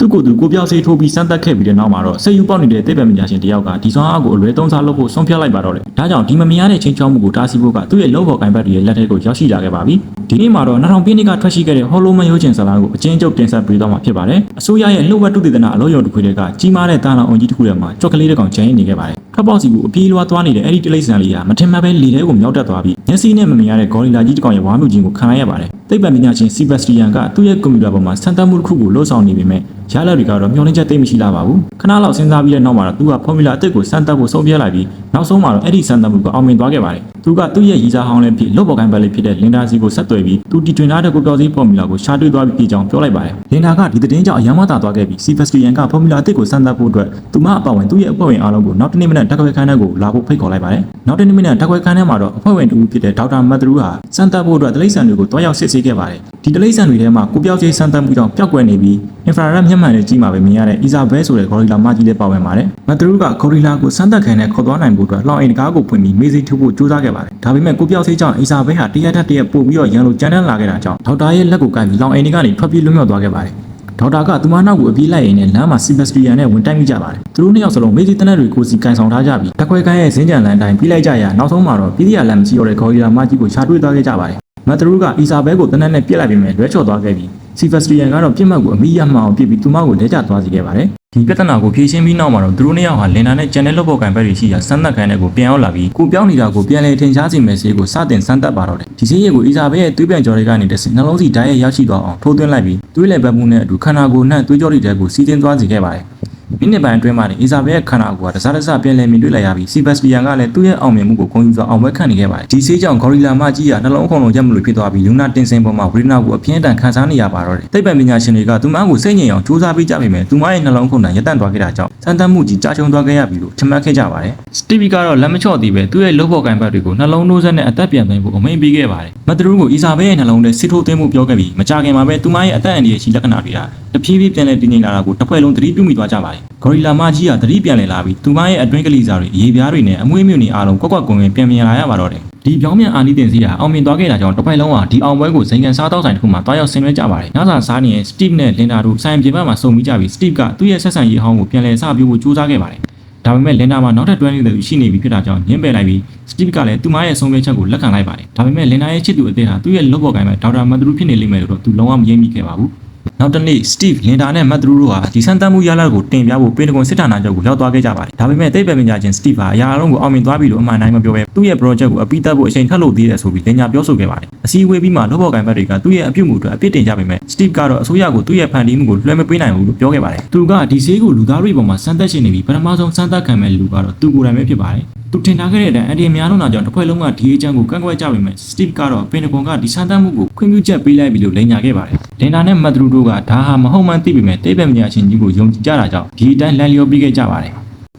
သူကိုယ်သူကိုပြောက်စေးထိုးပြီးစမ်းသပ်ခဲ့ပြီးတဲ့နောက်မှာတော့စိတ်ယူပေါက်နေတဲ့သိပ္ပံပညာရှင်တယောက်ကဒီစွမ်းအားကိုအလွဲသုံးစားလုပ်ဖို့ဆုံးဖြတ်လိုက်ပါတော့တယ်။ဒါကြောင့်ဒီမမြင်ရတဲ့ချင်းချောင်းမှုကိုတားဆီးဖို့ကသူ့ရဲ့လုပ်ဖော်ကိုင်ဘတ်တွေရဲ့လက်ထဲကိုရောက်ရှိလာခဲ့ပါပြီ။ဒီနေ့မှာတော့2000ပြည့်နှစ်ကထွက်ရှိခဲ့တဲ့ဟော်လိုမန်ရိုးချင်ဇာတ်လမ်းကိုအချင်းချုပ်တင်ဆက်ပေးတော့မှာဖြစ်ပါတယ်။အစိုးရရဲ့လှုပ်ဝက်တုတေသနအလို့ရုံတစ်ခုတည်းကကြီးမားတဲ့တာလောင်အောင်ကြီးတစ်ခုထဲမှာကြောက်ကလေးတစ်ကောင်ကျန်နေခဲ့ပါတယ်။ထွက်ပေါက်စီကိုအပြေးလွှားသွားနေတဲ့အဲ့ဒီတိလိษံလေးဟာမထင်မှတ်ပဲလေထဲကိုမြောက်တက်သွားပြီးမျက်စိနဲ့မမြင်ရတဲ့ဂေါ်ရီလာကြီးတစ်ကောင်ရဲ့ဝါမှုကြီးကိုခံလိုက်ရပါတယ်။သိပ္ပံပညာရှင်စီဘက်စတီယန်ကသူ့ရဲ့ကွန်ပျူတာပေါ်မှာစမ်းသပ်မှုတစ်ခုကိုလှုပ်ဆောင်နေပေမဲ့ရလဒ်တွေကတော့မျှော်လင့်ချက်သိမ်းမရှိလာပါဘူးခဏလောက်စဉ်းစားပြီးတဲ့နောက်မှာတော့သူကဖော်မူလာအသစ်ကိုစမ်းသပ်ဖို့ဆုံးဖြတ်လိုက်ပြီးနောက်ဆုံးမှာတော့အဲ့ဒီစမ်းသပ်မှုကိုအောင်မြင်သွားခဲ့ပါတယ်သူကသူ့ရဲ့ရည်စားဟောင်းလည်းဖြစ်လုပ်ပေါ်ကိုင်ဘက်လေးဖြစ်တဲ့လင်ဒါစီကိုဆက်သွယ်ပြီးသူတီထွင်ထားတဲ့ကိုပြောစီဖော်မူလာကိုရှာတွေ့သွားပြီးကြောင်းပြောလိုက်ပါတယ်လင်ဒါကဒီသတင်းကြောင့်အယမ်းမသာသွားခဲ့ပြီးစီဖက်စတီယန်ကဖော်မူလာအသစ်ကိုစမ်းသပ်ဖို့အတွက်သူမအပဝင်သူ့ရဲ့အဖွဲ့ဝင်အားလုံးကိုနောက်တစ်နေ့မနက်တက်ခွဲခန်းထဲကိုလာဖို့ဖိတ်ခေါ်လိုက်ပါတယ်နောက်တစ်နေ့မနက်တက်ခွဲခန်းထဲမှာတော့အဖွဲ့ဝင်တူဖြစ်တဲ့ဒေါက်တာမတ်သရူးဟာစမ်းသပ်ဖို့အတွက်တိလိษံတွေကိုတွားရောက်စစ်ဆေးခဲ့ပါတယ်ဒီတိလိษံတွေထဲမှာကိုပြောက်စီစမ်းသပ်မှုကြောင့်ပျောက်ကွယ်နေပြီးအင်ဖရာရက်မျက်မှန်နဲ့ကြီးမှာပဲမြင်ရတဲ့အီဇာဘဲဆိုတဲ့ဂေါ်ရီလာမကြီးလေးပါဝင်ပါတယ်မတ်သရူးကဂေါ်ရီလာကိုစမ်းသပ်ခံနဲ့ခေါ်သွားနိုင်ဖို့အတွက်လောင်အိမ်တကားကိုဖွင့်ပြီးမေးစိထုတ်ဖို့ကြိုးစားခဲ့ပါတယ်ဒါပေမဲ့ကိုပြောက်စီကြောင့်အီဇာဘဲဟာတရက်ထက်တရက်ပို့ပြီးတော့ရန်လိုကြမ်းတမ်းလာခဲ့တာကြောင့်ဒေါက်တာရဲ့လက်ကိုကိုင်ပြီးလောင်အိမ်ကနေထွက်ပြေးလွတ်မြောက်သွားခဲ့ပါတယ်ဒေါက်တာကသူမနောက်ကိုအပြေးလိုက်ရင်းနဲ့လမ်းမှာစီဘက်စတီယန်နဲ့ဝင်တိုက်မိကြပါတယ်သူတို့နှစ်ယောက်စလုံးမေးစီတနက်တွေကိုစီကန်ဆောင်ထားကြပြီးတက်ခွဲကန်းရဲ့ဇင်းကြံလန်တိုင်းပြေးလိုက်ကြရာနောက်ဆုံးမှာတော့ပြည်ရလမ်းမကြီးရော်တဲ့ဂေါ်ရီလာမကြီးကိုရှာတွေ့သွားခဲ့ကြပါတယ်မတ်သရူးကအီဇာဘဲကိုတနက်နဲ့ပြစ်လိုက်ပြီးမြဲလွဲချော်သွားခဲ့ပြီးစီဖက်စတီယန်ကတော့ပြစ်မှတ်ကိုအမိရမှအောင်ပြစ်ပြီးသူမကိုလဲကျသွားစေခဲ့ပါတယ်ဒီပြဿနာကိုဖြေရှင်းပြီးနောက်မှာတော့သူတို့နှစ်ယောက်ဟာလင်နာနဲ့ကျန်တဲ့လုပ်ဖို့ကန်ဘက်တွေရှိရာစမ်းသပ်ခိုင်းတဲ့ကိုပြန်ရောက်လာပြီးကိုပြောင်းနေတာကိုပြန်လည်ထင်ရှားစေမယ်ဆေးကိုစတင်စမ်းသပ်ပါတော့တယ်ဒီဆေးရည်ကိုအီဇာဘဲရဲ့သွေးပြန်ကြော်တွေကနေတစ်စနှလုံးစီဓာတ်ရဲ့ရောက်ရှိသွားအောင်ထိုးသွင်းလိုက်ပြီးသွေးလည်ပတ်မှုနဲ့အတူခန္ဓာကိုယ်နဲ့သွေးကြောတွေတဲကိုစီးတင်သွားစေခဲ့ပါတယ်မိနစ်ပိုင်းအတွင်းမှာအီဇာဘဲရဲ့ခန္ဓာကိုယ်ကတစားတစားပြန်လည်မြင်တွေ့လိုက်ရပြီးစီဘက်စတီယန်ကလည်းသူ့ရဲ့အောင်မြင်မှုကိုဂုဏ်ယူစွာအောင်ပွဲခံနေခဲ့ပါတယ်ဒီဆေးကြောင့်ဂေါ်ရီလာမကြီးကနှလုံးခုန်လုံးရက်မလို့ဖြစ်သွားပြီးလူနာတင်စင်ပေါ်မှာဝေဒနာကိုအပြင်းထန်ခံစားနေရပါတော့တယ်သိပ္ပံပညာရှင်တွေကသူမကိုစိတ်ငြိမ်အောင်စူးစမ်းပေးကြပေမဲ့သူမရဲ့နှလုံးခုန်တန်ရပ်တန့်သွားခဲ့တာကြောင့်စမ်းသပ်မှုကြီးကြာရှုံးသွားခဲ့ရပြီလို့ထင်မှတ်ခဲ့ကြပါတယ်စတီဗီကတော့လက်မချော့သေးပဲသူ့ရဲ့လုပ်ဖို့ကန်ဘက်တွေကိုနှလုံးနှိုးဆက်နဲ့အသက်ပြန်သွင်းဖို့အမိန့်ပေးခဲ့ပါတယ်မတ်သရူးကိုအီဇာဘဲရဲ့နှလုံးထဲစစ်ထိုးသွင်းမှုပြောခဲ့ပြီးမကြာခင်မှာပဲသူမရဲ့အသက်အန္တရာယ်ရှိလက္ခဏာတွေဟာတဖြည်းဖြည်းပြန်လည်တည်ငြိမ်လာတာကိုတစ်ဖွဲ့လုံးသတိပြုမိသွားကြပါတယ်ဂေါ်ရီလာမကြီးကသတိပြန်လည်လာပြီးသူမရဲ့အတွင်းကလေးစားတွေအရေးပြားတွေနဲ့အမွှေးမြူနေအားလုံးကွက်ကွက်ကွင်ကွင်ပြန်မြင်လာရပါတော့တယ်ဒီပြောင်းပြန်အာနီတင်စီးတာအောင်မြင်သွားခဲ့တာကြောင့်တစ်ဖွဲ့လုံးဟာဒီအောင်ပွဲကိုဇိမ်ကန်စားတောက်ဆိုင်တစ်ခုမှာတွားရောက်ဆင်နွှဲကြပါတယ်ညစာစားနေရင်စတီဗ်နဲ့လင်ဒါတို့ဆိုင်ပြင်ပမှာစုံမိကြပြီးစတီဗ်ကသူ့ရဲ့ဆက်ဆံရေးဟောင်းကိုပြန်လည်စပြုဖို့ကြိုးစားခဲ့ပါတယ်ဒါပေမဲ့လင်ဒါမှာနောက်ထပ်တွဲနေတဲ့သူရှိနေပြီဖြစ်တာကြောင့်ညှင်းပယ်လိုက်ပြီးစတီဗ်ကလည်းသူမရဲ့ဆုံးဖြတ်ချက်ကိုလက်ခံလိုက်ပါတယ်ဒါပေမဲ့လင်ဒါရဲ့ချစ်သူအသေးဟာသူ့ရဲ့လုပ်ဖို့ကိုင်းမဲ့ဒေါက်တာမတ်သရူးဖြစ်နေလိမ့်မယ်လို့တော့သူလုံးဝမယဉ်မိခဲ့ပါဘူးနောက်တနေ့စတီဗ်လင်ဒါနဲ့မတ်သရူးတို့ဟာဒီစမ်းသပ်မှုရလဒ်ကိုတင်ပြဖို့ပင်တဂွန်စစ်ဌာနချုပ်ကိုရောက်သွားခဲ့ကြပါတယ်ဒါပေမဲ့သိပ္ပံပညာရှင်စတီဗ်ဟာအရာအလုံးကိုအောင်မြင်သွားပြီလို့အမှန်တိုင်းမပြောဘဲသူ့ရဲ့ project ကိုအပိသက်ဖို့အချိန်ထပ်လို့သေးတယ်ဆိုပြီးလင်ညာပြောဆိုခဲ့ပါတယ်အစည်းအဝေးပြီးမှလုပ်ဖို့ကိုင်းဘက်တွေကသူ့ရဲ့အပြုတ်မှုအတွက်အပြစ်တင်ကြပေမဲ့စတီဗ်ကတော့အစိုးရကိုသူ့ရဲ့ဖန်တီးမှုကိုလွှဲမပေးနိုင်ဘူးလို့ပြောခဲ့ပါတယ်သူကဒီဆေးကိုလူသားတွေပေါ်မှာစမ်းသပ်ရှင်နေပြီးပထမဆုံးစမ်းသပ်ခံမဲ့လူကတော့သူကိုယ်တိုင်ပဲဖြစ်ပါတယ်သူထင်ထားခဲ့တဲ့အတိုင်းအန်ဒီများလုံးတာကြောင့်တစ်ဖွဲ့လုံးကဒီအချမ်းကိုကန့်ကွက်ကြပေမဲ့စတီဗ်ကတော့ပင်တဂွန်ကဒီစမ်းသပ်မှုကိုခွင့်ပြုချက်ပေးလိုက်ပြီလို့လင်ညာခဲ့ပါတယ်လင်ဒါနဲ့မတ်သရူးတို့ကဒါဟာမဟုတ်မှန်းသိပေမဲ့သိပ္ပံပညာရှင်ကြီးကိုယုံကြည်ကြတာကြောင့်ဒီအတိုင်းလန်လျောပြီးခဲ့ကြပါတယ်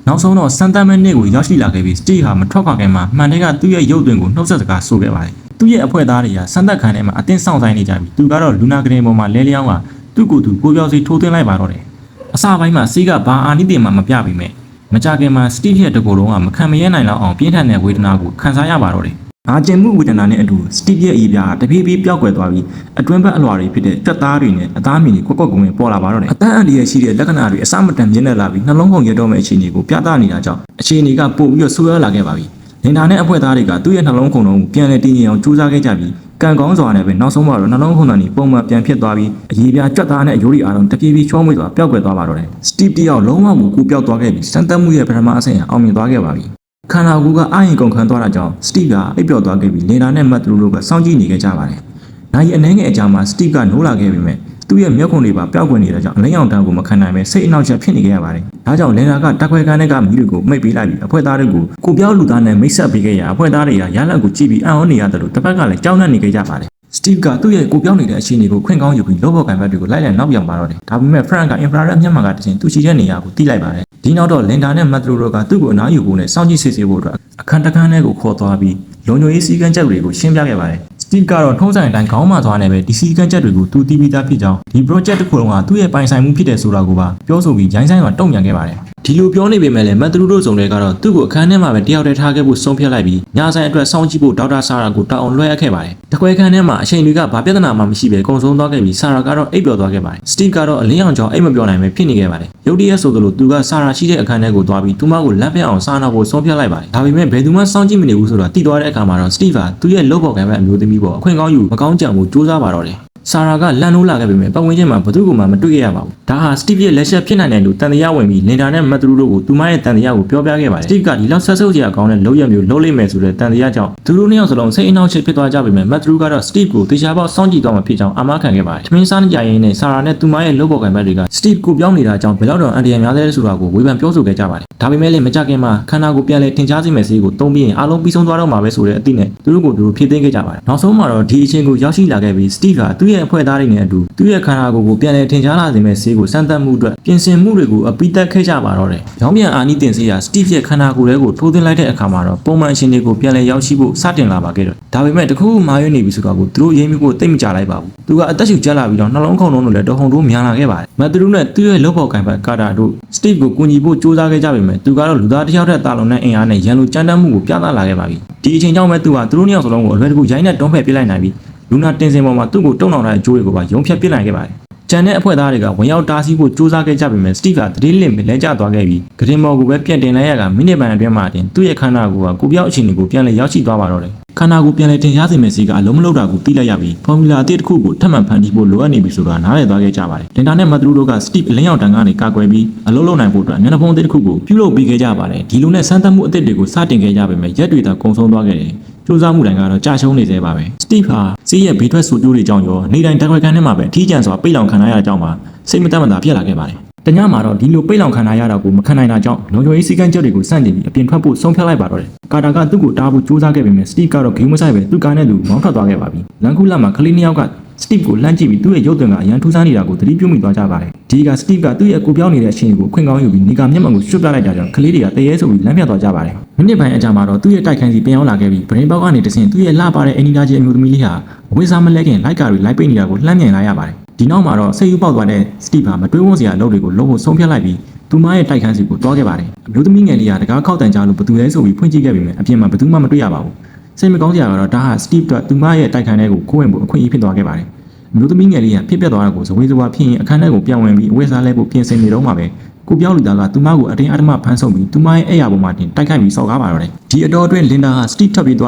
နောက်ဆုံးတော့စမ်းသပ်မဲ့နေ့ကိုရောက်ရှိလာခဲ့ပြီးစတီဗ်ဟာမထွက်ခွာခင်မှာမှန်တဲ့ကသူ့ရဲ့ရုပ်သွင်းကိုနှုတ်ဆက်စကားဆိုခဲ့ပါတယ်သူ့ရဲ့အဖွဲ့သားတွေကစမ်းသပ်ခံထဲမှာအတင်းဆောင်ဆိုင်နေကြပြီးသူကတော့လူနာကရင်ပေါ်မှာလဲလျောင်းကသူ့ကိုယ်သူကိုပြောစီထိုးသွင်းလိုက်ပါတော့တယ်အစပိုင်းမှာစီးကဘာအာနိသင်မှမပြပေမဲ့မကြခင်မှာစတီဗ်ရဲ့တကူလုံးကမခံမရဲနိုင်လောက်အောင်ပြင်းထန်တဲ့ဝေဒနာကိုခံစားရပါတော့တယ်။အာကျင်မှုဝေဒနာနဲ့အတူစတီဗ်ရဲ့အရေးပြားတဖြည်းဖြည်းပျောက်ကွယ်သွားပြီးအတွင်းဘက်အလွှာတွေဖြစ်တဲ့ကြက်သားတွေနဲ့အသားမြင်တွေကွက်ကွက်ကွင်ပေါ်လာပါတော့တယ်။အသက်အန္တရာယ်ရှိတဲ့လက္ခဏာတွေအစမတန်မြင့်တက်လာပြီးနှလုံးခုန်ရတော့မယ့်အခြေအနေကိုပြသနေတာကြောင့်အခြေအနေကပိုပြီးဆိုးရွားလာခဲ့ပါပြီ။လင်ဒါနဲ့အဖွဲ့သားတွေကသူ့ရဲ့နှလုံးခုန်လုံးကိုပြန်လည်တည်ငြိမ်အောင်ကြိုးစားခဲ့ကြပြီးကံကောင်းစွာနဲ့ပဲနောက်ဆုံးမှာတော့နှလုံးခုန်တန်တွေပုံမှန်ပြန်ဖြစ်သွားပြီးအရေးပြားကြက်သားနဲ့အယိုးတွေအားလုံးတဖြည်းဖြည်းချောမွေ့သွားပျောက်ကွယ်သွားပါတော့တယ်။စတီဗ်တယောက်လုံးဝကိုပျောက်သွားခဲ့ပြီးစမ်းသပ်မှုရဲ့ပထမအဆင့်အောင်မြင်သွားခဲ့ပါပြီ။ခန္ဓာကိုယ်ကအာရုံကုန်ခံသွားတာကြောင့်စတီဗ်ကအိပ်ပျော်သွားခဲ့ပြီးလင်ဒါနဲ့မတ်သရူးတို့ကစောင့်ကြည့်နေခဲ့ကြပါတယ်။နိုင်အနှဲငယ်အကြာမှာစတီဗ်ကနိုးလာခဲ့ပေမဲ့သူ့ရဲ့မျက်ခုံတွေပါပျောက်ကွယ်နေတဲ့ကြောင့်အလင်းရောင်တန်းကိုမခံနိုင်ပဲစိတ်အနှောက်အယှက်ဖြစ်နေခဲ့ရပါတယ်။ဒါကြောင့်လင်ဒါကတက်ခွဲကန်းထဲကမိတွေကိုမိတ်ပေးလိုက်ပြီးအဖွဲ့သားတွေကိုကိုပြောက်လူသားနဲ့မိတ်ဆက်ပေးခဲ့ရအဖွဲ့သားတွေကရလတ်ကိုကြည့်ပြီးအံ့ဩနေရတယ်လို့တစ်ဖက်ကလည်းကြောက်နေနေခဲ့ကြပါတယ်စတီဗ်ကသူ့ရဲ့ကိုပြောင်းနေတဲ့အခြေအနေကိုခွင့်ကောင်းယူပြီးလုပ်ဖို့ကံဘက်တွေကိုလိုက်လံနောက်ပြောင်ပါတော့တယ်။ဒါပေမဲ့ဖရန့်ကအင်ဖရာရက်မျက်မှန်ကတခြင်းသူရှိတဲ့နေရာကိုတိလိုက်ပါတယ်။ဒီနောက်တော့လင်ဒါနဲ့မတ်သရူးတို့ကသူ့ကိုအနားယူဖို့နဲ့စောင့်ကြည့်စစ်ဆေးဖို့အတွက်အခန်းတစ်ခန်းထဲကိုခေါ်သွားပြီးလုံခြုံရေးစည်းကမ်းချက်တွေကိုရှင်းပြခဲ့ပါတယ်။စတီဗ်ကတော့ထုံးစံအတိုင်းခေါင်းမာသွားနေပဲဒီစည်းကမ်းချက်တွေကိုသူတီးပြီးသားဖြစ်ကြောင်းဒီ project တစ်ခုလုံးကသူ့ရဲ့ပိုင်ဆိုင်မှုဖြစ်တဲ့ဆိုတာကိုပါပြောဆိုပြီးရိုင်းဆိုင်စွာတုံ့ပြန်ခဲ့ပါတယ်။ ဒီလိုပြောနေပေမဲ့လည်းမတ်သူတို့စုံတွေကတော့သူ့ကိုအခန်းထဲမှာပဲတယောက်တည်းထားခဲ့ဖို့ဆုံးဖြတ်လိုက်ပြီးညဆိုင်အတွက်စောင့်ကြည့်ဖို့ဒေါက်တာဆာရာကိုတောင်းလွှဲအပ်ခဲ့ပါတယ်။တခွဲခန်းထဲမှာအချိန်တွေကဘာပြဿနာမှမရှိပဲကုံဆုံးသွားခဲ့ပြီးဆာရာကတော့အိပ်ပျော်သွားခဲ့ပါတယ်။ စတီဗ်ကတော့အလင်းအောင်ကြောင့်အိပ်မပျော်နိုင်ပဲဖြစ်နေခဲ့ပါတယ်။ရုတ်တရက်ဆိုသလိုသူကဆာရာရှိတဲ့အခန်းထဲကိုသွားပြီးသူမကိုလက်ဖက်အောင်စားနာဖို့ဆုံးဖြတ်လိုက်ပါတယ်။ဒါပေမဲ့ဘယ်သူမှစောင့်ကြည့်မနေဘူးဆိုတာသိသွားတဲ့အခါမှာတော့စတီဗ်ကသူ့ရဲ့လုပ်ဖော်ကံပဲအမျိုးသမီးပေါ်အခွင့်ကောင်းယူမကောင်းကြံမှုစူးစမ်းပါတော့တယ်။ဆာရာကလန့်နိုးလာခဲ့ပေမဲ့ပတ်ဝန်းကျင်မှာဘသူ့ကိုမှမတွေ့ရပါဘူး။ဒါဟာစတီဗ်ရဲ့လက်ချက်ဖြစ်နိုင်တယ်လို့တန်တရားဝင်ပြီးလင်တာနဲ့မတ်သူတို့ကိုသူမရဲ့တန်တရားကိုပြောပြခဲ့ပါတယ်။စတီဗ်ကဒီလောက်ဆက်ဆုပ်စရာကောင်းတဲ့လုပ်ရမျိုးလုပ်လိမ့်မယ်ဆိုတဲ့တန်တရားကြောင့်သူတို့နှစ်ယောက်စလုံးစိတ်အနှောက်အယှက်ဖြစ်သွားကြပေမဲ့မတ်သူကတော့စတီဗ်ကိုတေချာပေါက်စောင့်ကြည့်သွားမှဖြစ်ကြောင်းအာမခံခဲ့ပါတယ်။ထမင်းစားနေကြရင်နဲ့ဆာရာနဲ့သူမရဲ့လုပ်ဖော်ကံဘက်တွေကစတီဗ်ကိုပြောင်းနေတာကြောင့်ဘယ်တော့တော့အန်တီရများတဲ့ဆိုတာကိုဝေဖန်ပြောဆိုခဲ့ကြပါတယ်။ဒါပေမဲ့လည်းမကြခင်မှာခန္ဓာကိုပြန်လဲထင်ရှားစေမဲ့ဆေးကိုတုံးပြီးရင်အားလုံးပြီးဆုံးသွားတော့မှာပဲဆိုတဲ့အသည့်နဲ့သူတို့ကိုသူတို့ဖြည့်သိမ်းခဲ့ကြပါတယ်။နောက်ဆုံးမှာတော့ဒီအချိန်ကိုရောက်ရှိလာခဲ့ပြီးစတီဗ်ကသူ့ရဲ့အဖွဲ့သားတွေနဲ့အတူသူ့ရဲ့ခန္ဓာကိုယ်ကိုပြန်လဲထင်ရှားလာစေမဲ့ဆေးကိုစမ်းသပ်မှုအတွက်ပြင်ဆင်မှုတွေကိုအပိသက်ခဲ့ကြပါတော့တယ်။ရောင်းပြန်အာနီတင်ဆေးကစတီဗ်ရဲ့ခန္ဓာကိုယ်ကိုထိုးသွင်းလိုက်တဲ့အခါမှာတော့ပုံမှန်အရှင်တွေကိုပြန်လဲရောက်ရှိဖို့စတင်လာပါခဲ့တော့ဒါပေမဲ့တခုခုမာရွေးနေပြီဆိုတော့သူတို့ရေးမိဖို့တိတ်မကြလိုက်ပါဘူး။သူကအသက်ရှူကျလာပြီးတော့နှလုံးခုန်လုံးတို့လည်းတဟုန်ထိုးများလာခဲ့ပါတယ်။မတ်သူတို့နဲ့သူ့ရဲ့လုပ်ဖော်ကိုင်ဘက်ကာတာတို့စတီဗ်ကိုကူညီဖို့စူးစမ်းခဲ့ကြပေမဲ့သူကတော့လူသားတစ်ယောက်တည်းတာလုံတဲ့အင်အားနဲ့ရန်လိုကြမ်းတမ်းမှုကိုပြသလာခဲ့ပါပြီ။ဒီအချိန်ကြောင့်ပဲသူကသူတို့နှစ်ယောက်စလုံးကိုအလွယ်တကူရိုင်းနဲ့တွန်းဖက်ပစ်လိုက်နိုင်ပြီးလူနာတင်စင်ပေါ်မှာသူ့ကိုတုံ့နှောင်ထားတဲ့ကြိုးတွေကိုပါယုံဖြတ်ပစ်နိုင်ခဲ့ပါတယ်။ကျန်တဲ့အဖွဲ့သားတွေကဝင်ရောက်တားဆီးဖို့စူးစမ်းခဲ့ကြပေမဲ့စတီဗ်ကတတိလင့်ပဲလဲကျသွားခဲ့ပြီးဂရင်မော်ကိုပဲပြန်တင်လိုက်ရကမိနစ်ပိုင်းအတွင်းမှာတင်သူ့ရဲ့ခန္ဓာကိုယ်ကကိုပြောက်အခြေအနေကိုပြန်လဲရောက်ရှိသွားပါတော့တယ်။ခန္ဓာကိုယ်ပြန်လဲတင်ရှားစေမဲ့စီကအလုံးမလုံးတာကိုသိလိုက်ရပြီးဖော်မူလာအသစ်တစ်ခုကိုထပ်မံဖန်တီးဖို့လိုအပ်နေပြီဆိုတာနားလည်သွားခဲ့ကြပါတယ်။လင်တာနဲ့မတ်သူတို့ကစတီဗ်အလင်းရောက်တန်ကနေကာကွယ်ပြီးအလုံးလုံးနိုင်ဖို့အတွက်မျက်နှာဖုံးအသစ်တစ်ခုကိုပြုလုပ်ပေးခဲ့ကြပါတယ်။ဒီလိုနဲ့စမ်းသပ်မှုအသစ်တွေကိုစတင်ခဲ့ကြပေမဲ့ရက်တွေသာကုန်ဆုံးသွားခဲ့တယ်။စူးစမ်းမှုတိုင်းကတော့ကြာရှုံးနေသေးပါပဲ။စတီဗ်ဟာစီးရဲ့ဘေးထွက်ဆိုကျိုးတွေကြောင့်ရောနေတိုင်းတက်ခွဲခန်းထဲမှာပဲအထီးကျန်စွာပိတ်လောင်ခံရတဲ့အကြောင်းမှာစိတ်မသက်မသာဖြစ်လာခဲ့ပါတယ်။တညမှာတော့ဒီလိုပိတ်လောင်ခံရတာကိုမခံနိုင်တာကြောင့်လုံခြုံရေးစည်းကမ်းချက်တွေကိုစန့်ကျင်ပြီးအပြင်ထွက်ဖို့ဆုံးဖြတ်လိုက်ပါတော့တယ်။ကာတာကသူ့ကိုတားဖို့စူးစမ်းခဲ့ပေမဲ့စတီဗ်ကတော့ဂိမ်းမဆိုင်ပဲသူ့ကားနဲ့သူမောင်းထွက်သွားခဲ့ပါပြီ။လန်ကူလာမှာကလေးနှစ်ယောက်ကစတီဗ်ကိုလှမ်းကြည့်ပြီးသူ့ရဲ့ရုပ်သွင်းကအရန်ထူးဆန်းနေတာကိုသတိပြုမိသွားကြပါတယ်။ဒီကစတီဗ်ကသူ့ရဲ့ကိုပြောင်းနေတဲ့အချိန်ကိုခွင့်ကောင်းယူပြီးနေကမျက်မှန်ကိုရွှတ်ပြလိုက်တာကြောင့်ကလေးတွေကတရေဆိုပြီးလမ်းပြသွားကြပါတယ်။မိနစ်ပိုင်းအကြာမှာတော့သူ့ရဲ့တိုက်ခိုင်းစီပြန်ရောက်လာခဲ့ပြီးဗရင်ပေါက်ကနေတဆင့်သူ့ရဲ့လှပတဲ့အင်နီနာဂျီအမျိုးသမီးလေးဟာအဝိစားမလဲခင်လိုက်ကာတွေလိုက်ပိတ်နေတာကိုလှမ်းမြင်လာရပါတယ်။ဒီနောက်မှာတော့စိတ်ယူပေါက်သွားတဲ့စတီဗ်ဟာမတွေးဝန်းစရာအလုပ်တွေကိုလုပ်ဖို့ဆုံးဖြတ်လိုက်ပြီးသူမရဲ့တိုက်ခိုင်းစီကိုတွားခဲ့ပါတယ်။အမျိုးသမီးငယ်လေးကတကားခောက်တန်ကြလို့ဘသူလဲဆိုပြီးဖွင့်ကြည့်ခဲ့ပေမဲ့အပြင်မှာဘသူမှမတွေ့ရပါဘူး။စိတ်မကောင်းစရာကတော့ဒါဟာစတီဗ်ကသူမရဲ့တိုက်ခိုင်းတဲ့ကိုခိုးဝင်ဖို့အခွင့်အရေးဖြစ်သွားခဲ့ပါတယ်။အမျိုးသမီးငယ်လေးကဖြစ်ပျက်သွားတာကိုဇဝေဇဝါဖြစ်ရင်အခန်းထဲကိုပြောင်းဝင်ပြီးအဝိစားလဲဖို့ပြင်ဆင်နေတော့မှပဲကိုပြောင်းလူသားကသူမကိုအတင်းအဓမ္မဖမ်းဆုပ်ပြီးသူမရဲ့အဲ့ရပေါ်မှာတင်တိုက်ခိုက်ပြီးစောက်ကားပါတော့တယ်။ဒီအတော်အတွင်းလင်ဒါဟာစတီဗ်ထွက်ပြေးသွာ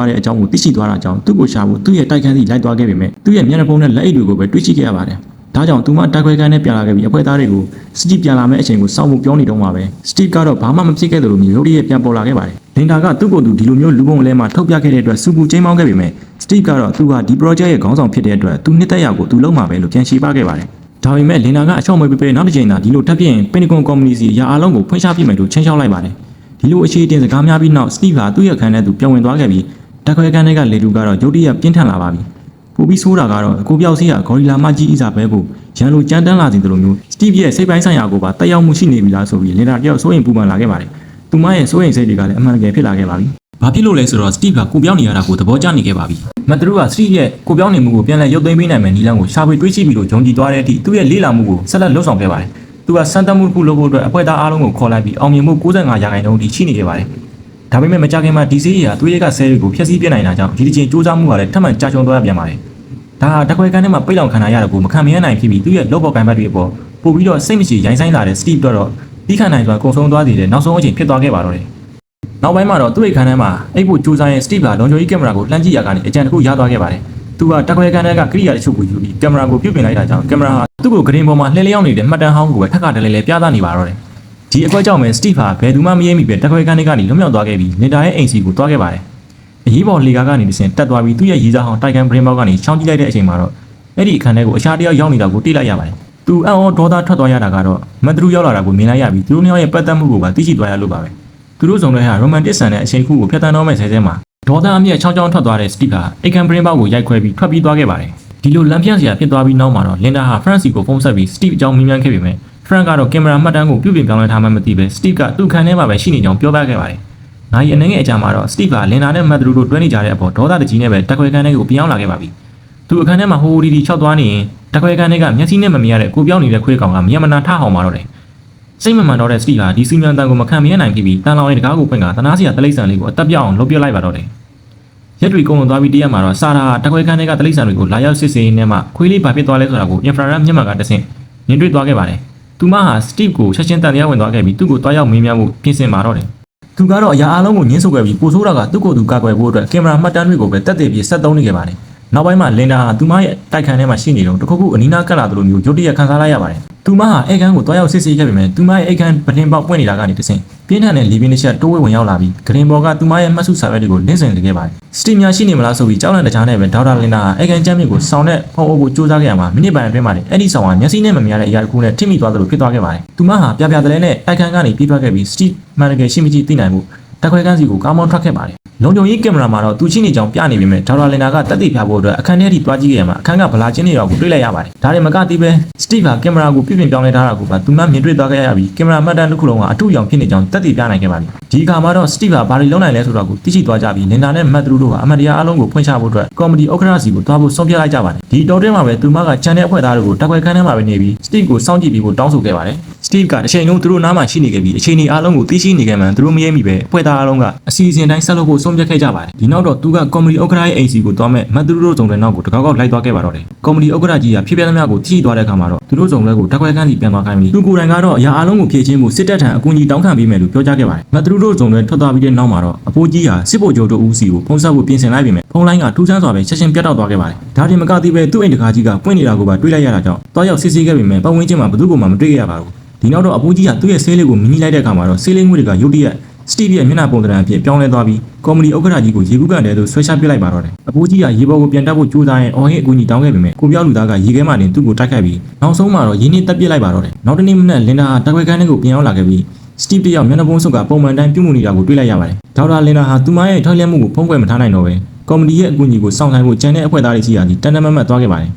းတဲ့အကြောင်းကိုသိရှိသွားတာကြောင့်သူ့ကိုရှာဖို့သူ့ရဲ့တိုက်ခန်းစီလိုက်သွားခဲ့ပေမဲ့သူ့ရဲ့မျက်နှာဖုံးနဲ့လက်အိတ်တွေကိုပဲတွေ့ရှိခဲ့ရပါတယ်။ဒါကြောင့်သူမတိုက်ခွဲခန်းနဲ့ပြန်လာခဲ့ပြီးအဖွဲ့သားတွေကိုစတီဗ်ပြန်လာမယ့်အချိန်ကိုစောင့်ဖို့ပြောနေတော့မှပဲစတီဗ်ကတော့ဘာမှမဖြစ်ခဲ့သလိုမျိုးရုတ်တရက်ပြန်ပေါ်လာခဲ့ပါတယ်။လင်ဒါကသူ့ကိုယ်သူဒီလိုမျိုးလူပုံအလဲမှာထုတ်ပြခဲ့တဲ့အတွက်စူပူချင်းမောင်းခဲ့ပေမဲ့စတီဗ်ကတော့သူကဒီ project ရဲ့ခေါင်းဆောင်ဖြစ်တဲ့အတွက်သူနှစ်သက်ရောက်ကိုသူလုံးမှာပဲလို့ပြန်ရှင်းပါခဲ့ပါတယ်။ဒါပေမဲ့လင်ဒါကအချော့မွေးပေးနောက်တစ်ချိန်သာဒီလိုထပ်ပြင်းပင်တကွန်ကော်မတီစီအရာအလုံးကိုဖွင့်ချပြမယ်လို့ချင်းချောက်လိုက်ပါတယ်။ဒီလိုအခြေအတင်စကားများပြီးနောက်စတီဗ်ကသူ့ရဲ့ခန်းထဲသူပြန်ဝင်သွားခဲ့ပြီးတက်ခွဲခန်းထဲကလေတူကတော့ရုတ်တရက်ပြင်းထန်လာပါပြီ။ပိုပြီးဆိုးတာကတော့ကိုပြောက်စီးကဂေါ်ရီလာမကြီးအီဇာဘဲကိုရန်လိုကြမ်းတမ်းလာစေတယ်လို့မျိုးစတီဗ်ရဲ့စိတ်ပိုင်းဆိုင်ရာကိုပါတက်ရောက်မှုရှိနေပြီလားဆိုပြီးလင်ဒါတယောက်စိုးရင်ပူပန်လာခဲ့ပါတယ်။သူမရဲ့စိုးရင်စိတ်တွေကလည်းအမှန်တကယ်ဖြစ်လာခဲ့ပါပြီ။ဘာဖြစ်လို့လဲဆိုတော့စတီဗ်ကကိုပြောင်းနေရတာကိုသဘောကျနေခဲ့ပါပြီ။မတ်သူကစတီဗ်ရဲ့ကိုပြောင်းနေမှုကိုပြန်လဲရုပ်သိမ်းပေးနိုင်မယ်နီလန်းကိုရှာဖွေတွေးကြည့်ပြီးလို့ယုံကြည်သွားတဲ့အထိသူ့ရဲ့လေးလာမှုကိုဆက်လက်လှုပ်ဆောင်ခဲ့ပါတယ်။သူကစမ်းသပ်မှုတစ်ခုလုပ်ဖို့အတွက်အဖွဲ့သားအားလုံးကိုခေါ်လိုက်ပြီးအောင်မြင်မှု95%အထိရှိနေခဲ့ပါတယ်။ဒါပေမဲ့မကြခင်မှာဒီဆေးရသွေးရည်ကဆဲတွေကိုဖျက်ဆီးပြနိုင်တာကြောင့်ဒီတစ်ချိန်စူးစမ်းမှုကလည်းထပ်မံကြာရှုံးသွားရပြန်ပါတယ်။ဒါဟာတခွဲခန်းထဲမှာပိတ်လောင်ခံရတာကိုမခံမရနိုင်ဖြစ်ပြီးသူ့ရဲ့လုပ်ပေါ်ကိုင်ဘက်တွေအပေါ်ပို့ပြီးတော့စိတ်မရှိရိုင်းဆိုင်လာတဲ့စတီဗ်တော့ပြီးခံနိုင်စွာကုံဆုံးသွားစေတဲ့နောက်ဆုံးအချိန်ဖြစ်သွားခဲ့ပါတော့တယ်။နောက်ပိုင်းမှာတော့သူ့ရဲ့ခန်းထဲမှာအိတ်ဖို့ကြိုးစားရင်စတီဗ်ကလုံခြုံရေးကင်မရာကိုလှမ်းကြည့်ရကနေအကြံတစ်ခုရသွားခဲ့ပါတယ်။သူကတခွဲခန်းထဲကကိရိယာတချို့ကိုယူပြီးကင်မရာကိုပြုပြင်လိုက်တာကြောင့်ကင်မရာဟာသူ့ကိုဂရင်ပေါ်မှာလှည့်လျောင်းနေတဲ့မှတ်တမ်းဟောင်းကိုပဲထပ်ခါတလဲလဲပြသနေပါတော့တယ်။ဒီအကွက်ကြောင့်ပဲစတီဗ်ဟာဘယ်သူမှမရဲမိပဲတခွဲခန်းထဲကနေလွတ်မြောက်သွားခဲ့ပြီးလင်ဒါရဲ့အိမ်စီကိုသွားခဲ့ပါတယ်။အရေးပေါ်လေကားကနေတဆင့်တက်သွားပြီးသူ့ရဲ့ရီးစားဟောင်းတိုက်ကန်ဘရင်ဘောက်ကနေချောင်းကြည့်လိုက်တဲ့အချိန်မှာတော့အဲ့ဒီအခန်းထဲကိုအရှာတယောက်ရောက်နေတာကိုတွေ့လိုက်ရပါတယ်။သူအံ့ဩဒေါသထွက်သွားရတာကတော့မတ်သူရောက်လာတာကိုမြင်လိုက်ရပြီးသူတို့နှစ်ယောက်ရဲ့ပတ်သက်မှုကိုပါသိရှိသွားရလို့ပါပဲ။သူတို့စုံတွေဟာရိုမန်တစ်ဆန်တဲ့အချိန်ခုကိုဖျက်ဆီးတော့မဲ့ဆဲဆဲမှာဒေါသအမျက်ချောင်းချောင်းထွက်သွားတဲ့စတီဗ်ဟာအိတ်ကန်ဘရင်ဘောက်ကိုရိုက်ခွဲပြီးထွက်ပြေးသွားခဲ့ပါတယ်။ဒီလိုလမ်းပြစရာဖြစ်သွားပြီးနောက်မှာတော့လင်ဒါဟာဖရန့်စီကိုဖုန်းဆက်ပြီးစတီဗ်အကြောင်းမေးမြန်းခဲ့ပေမဲ့ဖရန့်ကတော့ကင်မရာမှတ်တမ်းကိုပြုပြင်ပြောင်းလဲထားမှမသိပဲစတီဗ်ကသူ့ခန်းထဲမှာပဲရှိနေကြောင်းပြောပြခဲ့ပါတယ်။နိုင်အနေငယ်အကြမှာတော့စတီဗ်ကလင်ဒါနဲ့မတ်သူတို့တွဲနေကြတဲ့အပေါ်ဒေါသတကြီးနဲ့ပဲတက်ခွဲခန်းထဲကိုပြောင်းလာခဲ့ပါပြီ။သူအခန်းထဲမှာဟိုဒီဒီချောက်သွားနေရင်တက်ခွဲခန်းထဲကမျက်စိနဲ့မမြင်ရတဲ့ကိုပြောင်းနေတဲ့ခွေးကောင်ကမြင်မနာထအောင်ပါတော့တယ်။ စိတ်မမှန်တော့တဲ့စတီဟာဒီစီမံတန်ကိုမခံမရနိုင်ဖြစ်ပြီးတန်လောင်ရဲ့တကားကိုဖွင့်ကသနာစီယာတလိษံလေးကိုအသက်ပြောက်အောင်လုပ်ပြလိုက်ပါတော့တယ်ရက်တွေကုန်လွန်သွားပြီးတရက်မှာတော့စာရာတခွဲခန်းတွေကတလိษံတွေကိုလာရောက်စစ်ဆေးနေမှခွေးလေးဘာဖြစ်သွားလဲဆိုတာကို infrared မျက်မှန်ကတဆင့်မြင်တွေ့သွားခဲ့ပါတယ်သူမဟာ Steve ကိုချက်ချင်းတန်တရားဝင်သွားခဲ့ပြီးသူ့ကိုတွားရောက်မေးမြန်းဖို့ပြင်ဆင်ပါတော့တယ်သူကတော့အရာအလုံးကိုညှင်းဆုပ်ခဲ့ပြီးပိုဆိုးတာကသူ့ကိုယ်သူကာကွယ်ဖို့အတွက်ကင်မရာမှတ်တမ်းတွေကိုပဲတက်တည်ပြီးဆက်သုံးနေခဲ့ပါတယ်နောက်ပိုင်းမှာလင်ဒါဟာသူမရဲ့တိုက်ခန်းထဲမှာရှိနေတော့တခုခုအနီးနားကပ်လာသလိုမျိုးရုတ်တရက်ခံစားလိုက်ရပါတယ်သူမဟာအိတ်ခန်းကိုတွားရောက်စစ်ဆေးခဲ့ပေမဲ့သူမရဲ့အိတ်ခန်းပလင်ပေါက်ပွင့်နေတာကနေတဆင့်ပြင်းထန်တဲ့လေပြင်းတစ်ချက်တိုးဝဲဝင်ရောက်လာပြီးဂရင်ဘော်ကသူမရဲ့မှတ်စုစာရွက်တွေကိုလင့်စင်နေခဲ့ပါတယ်စတီများရှိနေမလားဆိုပြီးကြောက်လန့်တကြားနဲ့ပဲဒေါက်တာလင်ဒါဟာအိတ်ခန်းကျမ်းမြင့်ကိုစောင်းတဲ့ဖုံအုပ်ကိုစူးစမ်းခဲ့ရမှာမိနစ်ပိုင်းအတွင်းမှာအဲ့ဒီဆောင်ကမျက်စိနဲ့မမြင်ရတဲ့အရာတစ်ခုနဲ့ထိမိသွားသလိုဖြစ်သွားခဲ့ပါတယ်သူမဟာပြပြတလဲနဲ့အိတ်ခန်းကနေပြေးထွက်ခဲ့ပြီးစတီမန်နဂယ်ရှိမရှိသိနိုင်မှုတက်ခွဲကန်းစီကိုကားမောင်းထွက်ခဲ့ပါတယ်လုံခြုံရေးကင်မရာမှာတော့သူချင်းနေကြောင်ပြနေပေမဲ့ဒေါက်တာလင်ဒါကတက်တည်ပြဖို့အတွက်အခန်းထဲထိတွားကြည့်ခဲ့ရမှာအခန်းကဗလာချင်းနေတော့ကိုတွေ့လိုက်ရပါတယ်ဒါတွေမကသေးပဲစတီဗ်ကကင်မရာကိုပြပြင်ပြောင်းလဲထားတာကိုပါသူမှမြင်တွေ့သွားခဲ့ရပြီးကင်မရာမှတ်တမ်းတစ်ခုလုံးကအထူးရောင်ဖြစ်နေကြောင်တက်တည်ပြနိုင်ခဲ့ပါပြီဒီအခါမှာတော့စတီဗ်ကဘာတွေလုပ်နိုင်လဲဆိုတော့ကိုသိရှိသွားကြပြီးလင်ဒါနဲ့မတ်ထရူးတို့ကအမတရားအလုံးကိုဖွင့်ချဖို့အတွက်ကော်မတီဥက္ကဋ္ဌစီကိုတွားဖို့ဆုံးဖြတ်လိုက်ကြပါတယ်ဒီတော်တင်းမှာပဲသူမကချန်တဲ့အဖွဲ့သားတွေကိုတက်ခွဲခန်းထဲမှာပဲနေပြီးစတီဗ်ကိုစောင့်ကြည့်ပြီးဖို့တောင်းဆိုခဲ့ပါတယ်စတီဗ်ကတစ်ချိန်လုံးသူတို့နားမှာရှိနေခဲ့ပြီးအချိန်ဒီအားလုံးကိုသိရှိနေခဲ့မှန်သူတို့မရဲမိပဲအဖွဲ့သားအားလုံးကအစီအစဉ်တိုင်းဆက်လုပ်ဖို့ဆုံးဖြတ်ခဲ့ကြပါတယ်ဒီနောက်တော့သူကကော်မတီဥက္ကဋ္ဌရဲ့အိမ်စီကိုတွားမဲ့မတ်ထရူးတို့စုံတဲ့နောက်ကိုတကောက်ကောက်လိုက်သွားခဲ့ပါတော့တယ်ကော်မတီဥက္ကဋ္ဌကြီးကဖြစ်ပြသမျှကိုသိရှိသွားတဲ့အခါမှာတော့သူတို့စုံလဲကိုတက်ခွဲခန်းစီပြန်သွားခိုင်းပြီးသူကိုယ်တိုင်ကတော့အရာအားလုံးကိုဖြည့်ချင်းမှုစစ်တပ်ထံအကူအညီတောင်းခံပေးမယ်လို့ပြောကြားခဲ့ပါတယ်မတ်ထရူးတို့စုံလဲထွက်သွားပြီးတဲ့နောက်မှာတော့အဖိုးကြီးဟာစစ်ဗိုလ်ချုပ်တို့ဦးစီကိုဖုံးဆက်ဖို့ပြင်ဆင်လိုက်ပေမဲ့ဖုံးလိုင်းကထူးဆန်းစွာပဲချက်ချင်းပြတ်တောက်သွားခဲ့ပါတယ်ဒါတင်မကသေးပဲသူ့အိမ်တကာကြီးကပွင့်နေတာကိုပါတွေးလိုက်ရတာကြောင့်တွားရောက်စစ်ဆေးခဲ့ပေမဲ့ပတ်ဝန်းကျင်မှာဘယ်သူမှမတွေ့ခဲ့ရပါဘူးဒီနောက်တော့အဖိုးကြီးကသူ့ရဲ့ဆေးလေးကိုမြင်လိုက်တဲ့အခါမှာတော့ဆေးလေးငွေတွေကရုတ်တရက်စတီဗ်ရဲ့မျက်နှာပုံသဏ္ဍာန်အဖြစ်ပြောင်းလဲသွားပြီးကော်မတီဥက္ကဋ္ဌကြီးကိုရေကူးကန်တဲ့သို့ဆွဲချပစ်လိုက်ပါတော့တယ်အဖိုးကြီးကရေပေါ်ကိုပြန်တက်ဖို့ကြိုးစားရင်အော်ဟစ်အကူအညီတောင်းခဲ့ပေမဲ့ကိုပြောက်လူသားကရေခဲမှတင်သူ့ကိုတိုက်ခိုက်ပြီးနောက်ဆုံးမှာတော့ရင်းနှီးတက်ပစ်လိုက်ပါတော့တယ်နောက်တနေ့မနက်လင်ဒါဟာတက်ခွဲခန်းထဲကိုပြန်ရောက်လာခဲ့ပြီးစတီဗ်တယောက်မျက်နှာပုံးဆုပ်ကပုံမှန်တိုင်းပြုမှုနေတာကိုတွေ့လိုက်ရပါတယ်ဒေါက်တာလင်ဒါဟာသူမရဲ့ထောက်လျက်မှုကိုဖုံးကွယ်မထားနိုင်တော့ပဲကော်မတီရဲ့အကူအညီကိုစောင့်ဆိုင်ဖို့ကြံတဲ့အဖွဲ့သားတွေစီကနေတန်တမတ်မတ်သွားခဲ့ပါတယ်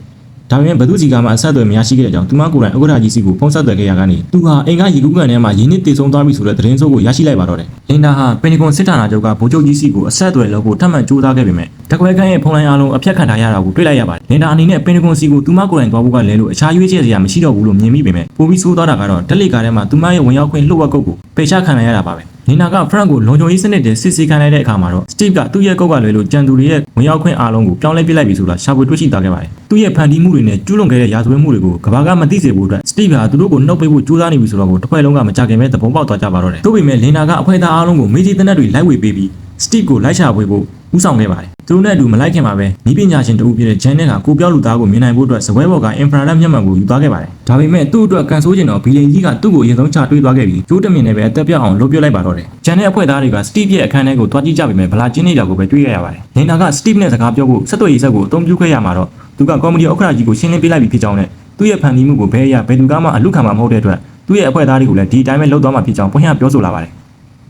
ဒါပေမဲ့ဘသူစီကမှအဆက်အသွယ်မရရှိခဲ့တဲ့အကြောင်းသူမကိုယ်တိုင်ဥက္ကဋ္ဌကြီးစီကိုဖုန်းဆက်သွယ်ခဲ့ရကနေသူဟာအိမ်ကရေကူးကန်ထဲမှာရင်းနှီးတည်ဆုံသွားပြီဆိုတဲ့သတင်းဆိုးကိုရရှိလိုက်ပါတော့တယ်လင်ဒါဟာပင်နီကွန်စစ်ဌာနချုပ်ကဗိုလ်ချုပ်ကြီးစီကိုအဆက်အသွယ်လုပ်ဖို့ထပ်မံကြိုးစားခဲ့ပေမဲ့တခွဲခန်းရဲ့ဖုန်းလိုင်းအားလုံးအပြတ်ခံထားရတာကိုတွေ့လိုက်ရပါတယ်လင်ဒါအနေနဲ့ပင်နီကွန်စီကိုသူမကိုယ်တိုင်သွားဖို့ကလဲလို့အခြားရွေးချယ်စရာမရှိတော့ဘူးလို့မြင်မိပေမဲ့ပိုပြီးဆိုးသွားတာကတော့တက်လက်ကားထဲမှာသူမရဲ့ဝင်ရောက်ခွင့်လှုပ်ဝက်ကုတ်ကိုပယ်ချခံရတာပါပဲလင်ဒါကဖရန့်ကိုလုံခြုံရေးစနစ်နဲ့စစ်ဆေးခံလိုက်တဲ့အခါမှာတော့စတီဗ်ကသူ့ရဲ့ကုတ်ကလွယ်လို့ကြံသူတွေရဲ့ဝင်ရောက်ခွင့်အားလုံးကိုပြောင်းလဲပစ်လိုက်ပြီဆိုတာရှာဖွေတွေ့ရှိသွားခဲ့ပါတယ်သူ့ရဲ့ဖန်တီးမှုတွေနဲ့ကျူးလွန်ခဲ့တဲ့ရာဇဝတ်မှုတွေကိုကဘာကမသိစေဖို့အတွက်စတီဗ်ဟာသူတို့ကိုနှုတ်ပိတ်ဖို့ကြိုးစားနေပြီဆိုတော့တစ်ဖွဲ့လုံးကမကြခင်ပဲသဘောပေါက်သွားကြပါတော့တယ်။သို့ပေမဲ့လင်နာကအဖွဲသားအားလုံးကိုမေးကြီးတဲ့နက်တွေလိုက်ဝေပေးပြီးစတီဗ်ကိုလိုက်ရှာဖွေဖို့ဦးဆောင်ခဲ့ပါတယ်။သူတို့နဲ့အတူမလိုက်ခင်မှာပဲဤပညာရှင်တူဖြစ်တဲ့ဂျန်နက်ကကိုပြောက်လူသားကိုမြင်နိုင်ဖို့အတွက်စပွဲဘော်ကအင်ဖရာရက်မျက်မှန်ကိုယူသွားခဲ့ပါတယ်။ဒါပေမဲ့သူ့အတွက်ကန်ဆိုးကျင်တော့ဘီလင်ကြီးကသူ့ကိုအရင်ဆုံးချတွေးသွားခဲ့ပြီးကျိုးတမင်နဲ့ပဲအသက်ပြောက်အောင်လုပ်ပြလိုက်ပါတော့တယ်။ဂျန်နဲ့အဖွဲသားတွေကစတီဗ်ရဲ့အခန်းထဲကိုတွားကြည့်ကြပေမဲ့ဗလာကျင်းနေတာကိုပဲတွေးရပါတယ်။လင်နာကစတီဗ်နဲ့စကားပြောဖို့ဆက်သွယ်ရေးဆက်ကိုအသုံးပြုခဲ့ရမှာတော့သူကကော်မတီဥက္ကဋ္ဌကြီးကိုရှင်းလင်းပေးလိုက်ပြီးဖြစ်ကြောင်းနဲ့သူ့ရဲ့ဖန်တီးမှုကိုဘယ်သူကမှအလူခံမှာမဟုတ်တဲ့အတွက်သူ့ရဲ့အဖွဲ့သားတွေကိုလည်းဒီအတိုင်းပဲလှုပ်သွားမှာဖြစ်ကြောင်းပွင့်ရပြောဆိုလာပါတယ်။